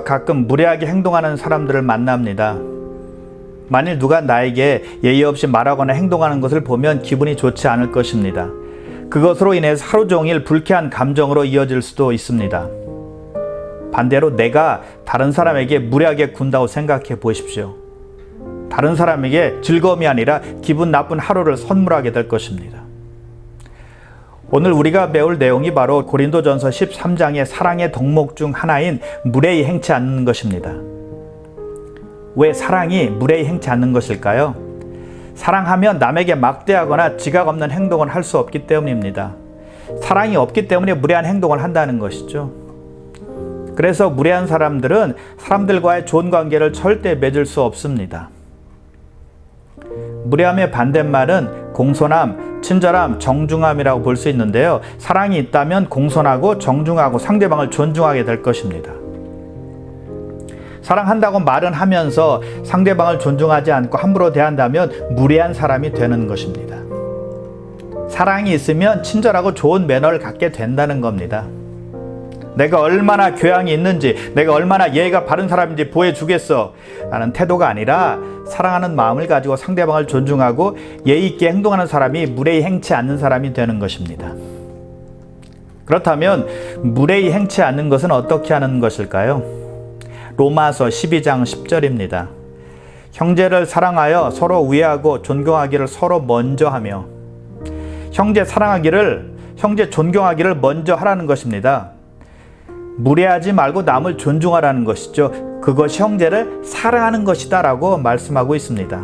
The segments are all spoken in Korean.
가끔 무례하게 행동하는 사람들을 만납니다. 만일 누가 나에게 예의 없이 말하거나 행동하는 것을 보면 기분이 좋지 않을 것입니다. 그것으로 인해서 하루 종일 불쾌한 감정으로 이어질 수도 있습니다. 반대로 내가 다른 사람에게 무례하게 군다고 생각해 보십시오. 다른 사람에게 즐거움이 아니라 기분 나쁜 하루를 선물하게 될 것입니다. 오늘 우리가 배울 내용이 바로 고린도전서 13장의 사랑의 덕목 중 하나인 무례히 행치 않는 것입니다. 왜 사랑이 무례히 행치 않는 것일까요? 사랑하면 남에게 막대하거나 지각 없는 행동을 할 수 없기 때문입니다. 사랑이 없기 때문에 무례한 행동을 한다는 것이죠. 그래서 무례한 사람들은 사람들과의 좋은 관계를 절대 맺을 수 없습니다. 무례함의 반대말은 공손함, 친절함, 정중함이라고 볼 수 있는데요. 사랑이 있다면 공손하고 정중하고 상대방을 존중하게 될 것입니다. 사랑한다고 말은 하면서 상대방을 존중하지 않고 함부로 대한다면 무례한 사람이 되는 것입니다. 사랑이 있으면 친절하고 좋은 매너를 갖게 된다는 겁니다. 내가 얼마나 교양이 있는지, 내가 얼마나 예의가 바른 사람인지 보여주겠어 라는 태도가 아니라 사랑하는 마음을 가지고 상대방을 존중하고 예의 있게 행동하는 사람이 무례히 행치 않는 사람이 되는 것입니다. 그렇다면 무례히 행치 않는 것은 어떻게 하는 것일까요? 로마서 12장 10절입니다. 형제를 사랑하여 서로 우애하고 존경하기를 서로 먼저 하며, 형제 사랑하기를, 형제 존경하기를 먼저 하라는 것입니다. 무례하지 말고 남을 존중하라는 것이죠. 그것이 형제를 사랑하는 것이다 라고 말씀하고 있습니다.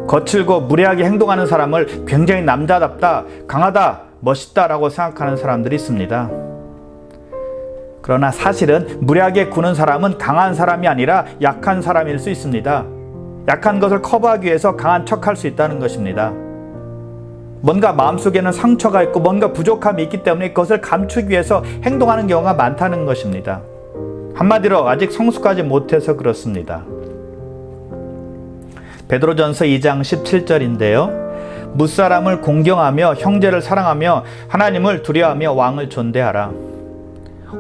거칠고 무례하게 행동하는 사람을 굉장히 남자답다, 강하다, 멋있다 라고 생각하는 사람들이 있습니다. 그러나 사실은 무례하게 구는 사람은 강한 사람이 아니라 약한 사람일 수 있습니다. 약한 것을 커버하기 위해서 강한 척할 수 있다는 것입니다. 뭔가 마음속에는 상처가 있고 뭔가 부족함이 있기 때문에 그것을 감추기 위해서 행동하는 경우가 많다는 것입니다. 한마디로 아직 성숙하지 못해서 그렇습니다. 베드로전서 2장 17절인데요. 무사람을 공경하며 형제를 사랑하며 하나님을 두려워하며 왕을 존대하라.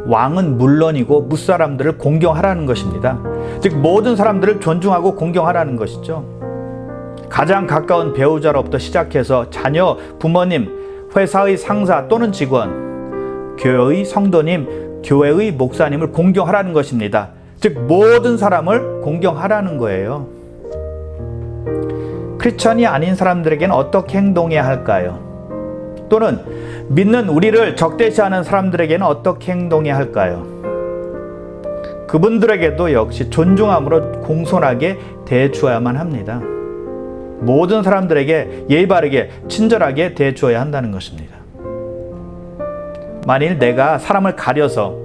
왕은 물론이고 무사람들을 공경하라는 것입니다. 즉 모든 사람들을 존중하고 공경하라는 것이죠. 가장 가까운 배우자로부터 시작해서 자녀, 부모님, 회사의 상사 또는 직원, 교회의 성도님, 교회의 목사님을 공경하라는 것입니다. 즉 모든 사람을 공경하라는 거예요. 크리스천이 아닌 사람들에게는 어떻게 행동해야 할까요? 또는 믿는 우리를 적대시하는 사람들에게는 어떻게 행동해야 할까요? 그분들에게도 역시 존중함으로 공손하게 대해주어야만 합니다. 모든 사람들에게 예의 바르게 친절하게 대해주어야 한다는 것입니다. 만일 내가 사람을 가려서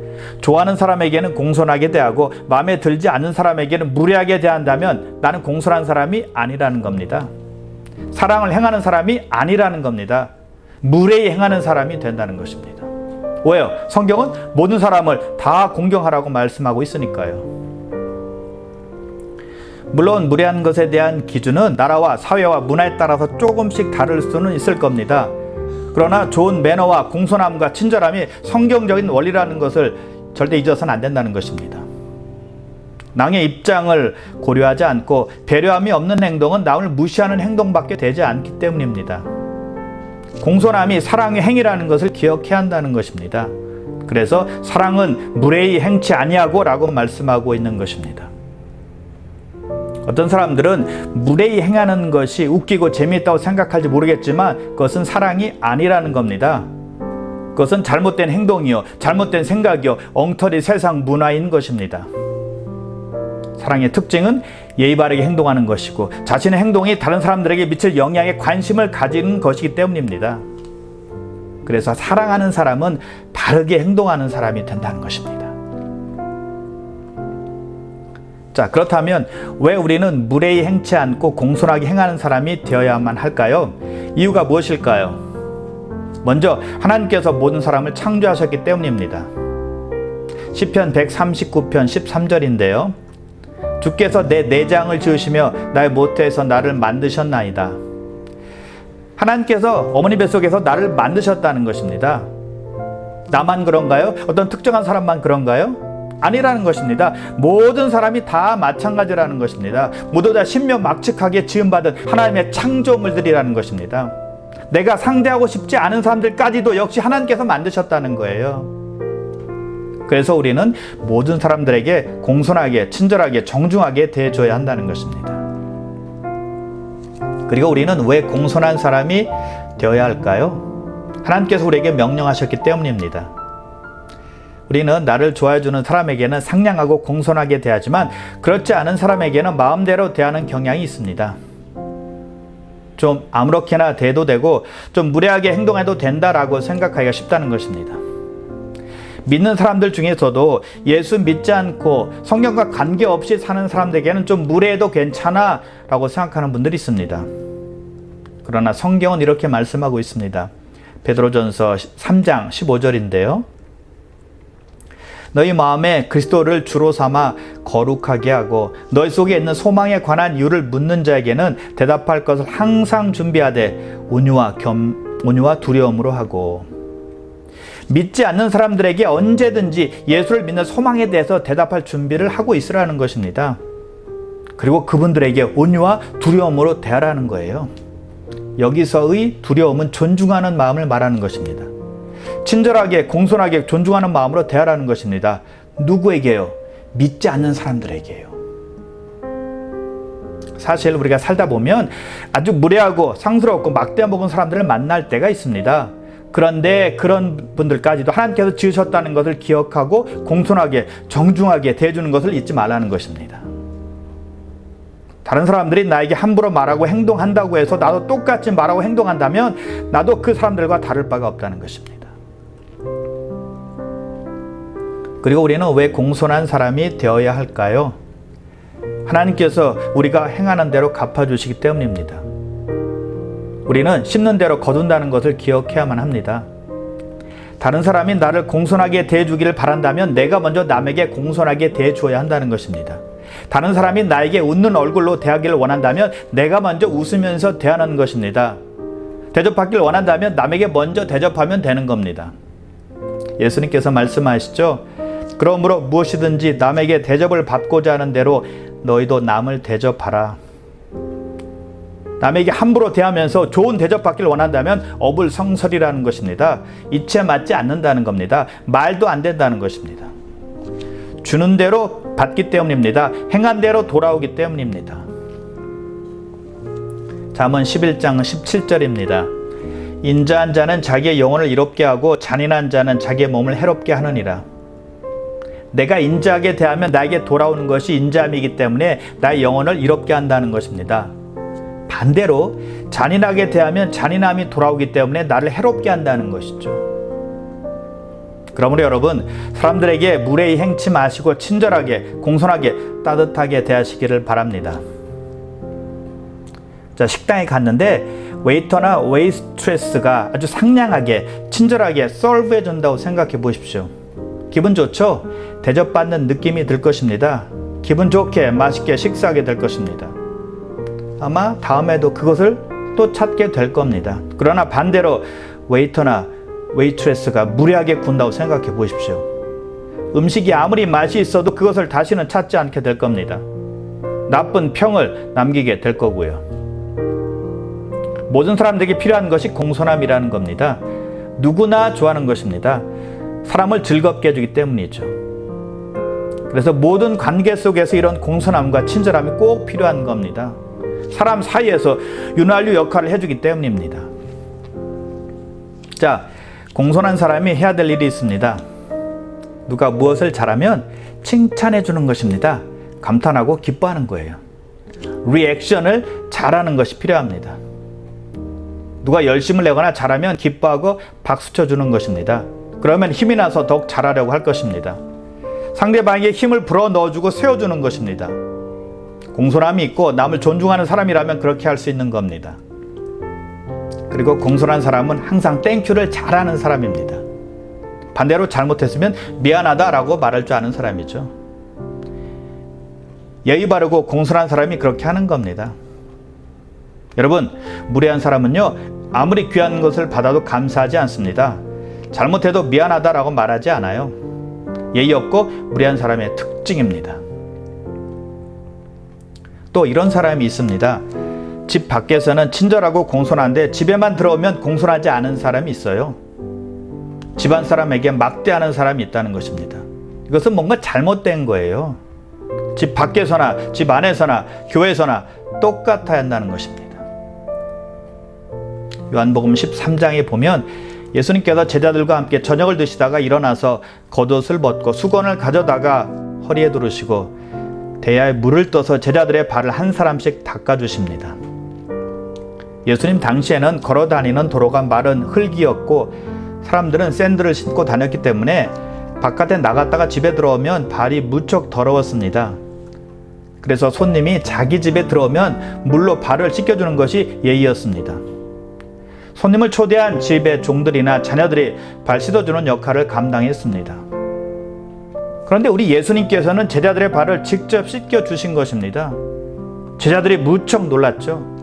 좋아하는 사람에게는 공손하게 대하고 마음에 들지 않는 사람에게는 무례하게 대한다면 나는 공손한 사람이 아니라는 겁니다. 사랑을 행하는 사람이 아니라는 겁니다. 무례히 행하는 사람이 된다는 것입니다. 왜요? 성경은 모든 사람을 다 공경하라고 말씀하고 있으니까요. 물론 무례한 것에 대한 기준은 나라와 사회와 문화에 따라서 조금씩 다를 수는 있을 겁니다. 그러나 좋은 매너와 공손함과 친절함이 성경적인 원리라는 것을 절대 잊어서는 안 된다는 것입니다. 남의 입장을 고려하지 않고 배려함이 없는 행동은 남을 무시하는 행동밖에 되지 않기 때문입니다. 공손함이 사랑의 행위라는 것을 기억해야 한다는 것입니다. 그래서 사랑은 무례히 행치 아니하고 라고 말씀하고 있는 것입니다. 어떤 사람들은 무례히 행하는 것이 웃기고 재미있다고 생각할지 모르겠지만 그것은 사랑이 아니라는 겁니다. 그것은 잘못된 행동이요, 잘못된 생각이요, 엉터리 세상 문화인 것입니다. 사랑의 특징은 예의 바르게 행동하는 것이고 자신의 행동이 다른 사람들에게 미칠 영향에 관심을 가지는 것이기 때문입니다. 그래서 사랑하는 사람은 바르게 행동하는 사람이 된다는 것입니다. 자, 그렇다면 왜 우리는 무례히 행치 않고 공손하게 행하는 사람이 되어야만 할까요? 이유가 무엇일까요? 먼저 하나님께서 모든 사람을 창조하셨기 때문입니다. 시편 139편 13절인데요. 주께서 내 내장을 지으시며 나의 모태에서 나를 만드셨나이다. 하나님께서 어머니 뱃속에서 나를 만드셨다는 것입니다. 나만 그런가요? 어떤 특정한 사람만 그런가요? 아니라는 것입니다. 모든 사람이 다 마찬가지라는 것입니다. 모두 다 신묘막측하게 지음받은 하나님의 창조물들이라는 것입니다. 내가 상대하고 싶지 않은 사람들까지도 역시 하나님께서 만드셨다는 거예요. 그래서 우리는 모든 사람들에게 공손하게, 친절하게, 정중하게 대해줘야 한다는 것입니다. 그리고 우리는 왜 공손한 사람이 되어야 할까요? 하나님께서 우리에게 명령하셨기 때문입니다. 우리는 나를 좋아해주는 사람에게는 상냥하고 공손하게 대하지만 그렇지 않은 사람에게는 마음대로 대하는 경향이 있습니다. 좀 아무렇게나 대도 되고 좀 무례하게 행동해도 된다라고 생각하기가 쉽다는 것입니다. 믿는 사람들 중에서도 예수 믿지 않고 성경과 관계없이 사는 사람들에게는 좀 무례해도 괜찮아 라고 생각하는 분들이 있습니다. 그러나 성경은 이렇게 말씀하고 있습니다. 베드로전서 3장 15절인데요. 너희 마음에 그리스도를 주로 삼아 거룩하게 하고 너희 속에 있는 소망에 관한 이유를 묻는 자에게는 대답할 것을 항상 준비하되 온유와 두려움으로 하고. 믿지 않는 사람들에게 언제든지 예수를 믿는 소망에 대해서 대답할 준비를 하고 있으라는 것입니다. 그리고 그분들에게 온유와 두려움으로 대하라는 거예요. 여기서의 두려움은 존중하는 마음을 말하는 것입니다. 친절하게, 공손하게, 존중하는 마음으로 대하라는 것입니다. 누구에게요? 믿지 않는 사람들에게요. 사실 우리가 살다 보면 아주 무례하고 상스럽고 막대먹은 사람들을 만날 때가 있습니다. 그런데 그런 분들까지도 하나님께서 지으셨다는 것을 기억하고 공손하게, 정중하게 대해주는 것을 잊지 말라는 것입니다. 다른 사람들이 나에게 함부로 말하고 행동한다고 해서 나도 똑같이 말하고 행동한다면 나도 그 사람들과 다를 바가 없다는 것입니다. 그리고 우리는 왜 공손한 사람이 되어야 할까요? 하나님께서 우리가 행하는 대로 갚아주시기 때문입니다. 우리는 심는 대로 거둔다는 것을 기억해야만 합니다. 다른 사람이 나를 공손하게 대해주기를 바란다면 내가 먼저 남에게 공손하게 대해주어야 한다는 것입니다. 다른 사람이 나에게 웃는 얼굴로 대하기를 원한다면 내가 먼저 웃으면서 대하는 것입니다. 대접받기를 원한다면 남에게 먼저 대접하면 되는 겁니다. 예수님께서 말씀하시죠. 그러므로 무엇이든지 남에게 대접을 받고자 하는 대로 너희도 남을 대접하라. 남에게 함부로 대하면서 좋은 대접받기를 원한다면 어불성설이라는 것입니다. 이치에 맞지 않는다는 겁니다. 말도 안 된다는 것입니다. 주는 대로 받기 때문입니다. 행한 대로 돌아오기 때문입니다. 잠언 11장 17절입니다. 인자한 자는 자기의 영혼을 이롭게 하고 잔인한 자는 자기의 몸을 해롭게 하느니라. 내가 인자하게 대하면 나에게 돌아오는 것이 인자함이기 때문에 나의 영혼을 이롭게 한다는 것입니다. 반대로 잔인하게 대하면 잔인함이 돌아오기 때문에 나를 해롭게 한다는 것이죠. 그러므로 여러분, 사람들에게 무례히 행치 마시고 친절하게, 공손하게, 따뜻하게 대하시기를 바랍니다. 자, 식당에 갔는데 웨이터나 웨이트레스가 아주 상냥하게, 친절하게 서브해 준다고 생각해 보십시오. 기분 좋죠? 대접받는 느낌이 들 것입니다. 기분 좋게 맛있게 식사하게 될 것입니다. 아마 다음에도 그것을 또 찾게 될 겁니다. 그러나 반대로 웨이터나 웨이트레스가 무례하게 군다고 생각해 보십시오. 음식이 아무리 맛이 있어도 그것을 다시는 찾지 않게 될 겁니다. 나쁜 평을 남기게 될 거고요. 모든 사람들에게 필요한 것이 공손함이라는 겁니다. 누구나 좋아하는 것입니다. 사람을 즐겁게 해주기 때문이죠. 그래서 모든 관계 속에서 이런 공손함과 친절함이 꼭 필요한 겁니다. 사람 사이에서 윤활유 역할을 해주기 때문입니다. 자, 공손한 사람이 해야 될 일이 있습니다. 누가 무엇을 잘하면 칭찬해 주는 것입니다. 감탄하고 기뻐하는 거예요. 리액션을 잘하는 것이 필요합니다. 누가 열심을 내거나 잘하면 기뻐하고 박수 쳐주는 것입니다. 그러면 힘이 나서 더욱 잘하려고 할 것입니다. 상대방에게 힘을 불어 넣어주고 세워주는 것입니다. 공손함이 있고 남을 존중하는 사람이라면 그렇게 할 수 있는 겁니다. 그리고 공손한 사람은 항상 땡큐를 잘하는 사람입니다. 반대로 잘못했으면 미안하다라고 말할 줄 아는 사람이죠. 예의 바르고 공손한 사람이 그렇게 하는 겁니다. 여러분, 무례한 사람은요, 아무리 귀한 것을 받아도 감사하지 않습니다. 잘못해도 미안하다라고 말하지 않아요. 예의 없고 무례한 사람의 특징입니다. 또 이런 사람이 있습니다. 집 밖에서는 친절하고 공손한데 집에만 들어오면 공손하지 않은 사람이 있어요. 집안 사람에게 막대하는 사람이 있다는 것입니다. 이것은 뭔가 잘못된 거예요. 집 밖에서나 집 안에서나 교회에서나 똑같아야 한다는 것입니다. 요한복음 13장에 보면 예수님께서 제자들과 함께 저녁을 드시다가 일어나서 겉옷을 벗고 수건을 가져다가 허리에 두르시고 대야에 물을 떠서 제자들의 발을 한 사람씩 닦아주십니다. 예수님 당시에는 걸어다니는 도로가 마른 흙이었고 사람들은 샌들을 신고 다녔기 때문에 바깥에 나갔다가 집에 들어오면 발이 무척 더러웠습니다. 그래서 손님이 자기 집에 들어오면 물로 발을 씻겨주는 것이 예의였습니다. 손님을 초대한 집의 종들이나 자녀들이 발 씻어주는 역할을 감당했습니다. 그런데 우리 예수님께서는 제자들의 발을 직접 씻겨주신 것입니다. 제자들이 무척 놀랐죠.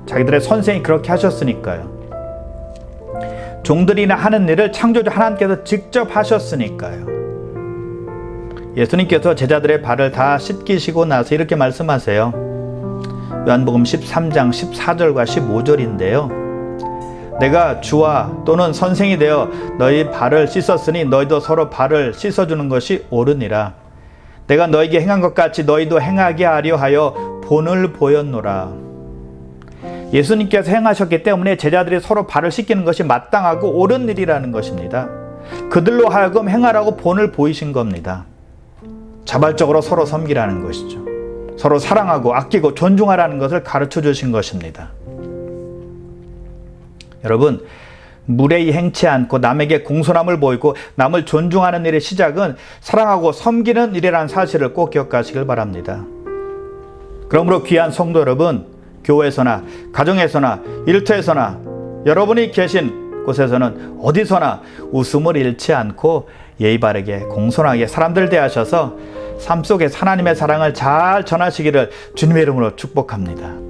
자기들의 선생이 그렇게 하셨으니까요. 종들이나 하는 일을 창조주 하나님께서 직접 하셨으니까요. 예수님께서 제자들의 발을 다 씻기시고 나서 이렇게 말씀하세요. 요한복음 13장 14절과 15절인데요. 내가 주와 또는 선생이 되어 너희 발을 씻었으니 너희도 서로 발을 씻어주는 것이 옳으니라. 내가 너희에게 행한 것 같이 너희도 행하게 하려 하여 본을 보였노라. 예수님께서 행하셨기 때문에 제자들이 서로 발을 씻기는 것이 마땅하고 옳은 일이라는 것입니다. 그들로 하여금 행하라고 본을 보이신 겁니다. 자발적으로 서로 섬기라는 것이죠. 서로 사랑하고 아끼고 존중하라는 것을 가르쳐 주신 것입니다. 여러분, 무례히 행치 않고 남에게 공손함을 보이고 남을 존중하는 일의 시작은 사랑하고 섬기는 일이라는 사실을 꼭 기억하시길 바랍니다. 그러므로 귀한 성도 여러분, 교회에서나 가정에서나 일터에서나 여러분이 계신 곳에서는 어디서나 웃음을 잃지 않고 예의 바르게 공손하게 사람들 대하셔서 삶 속에 하나님의 사랑을 잘 전하시기를 주님의 이름으로 축복합니다.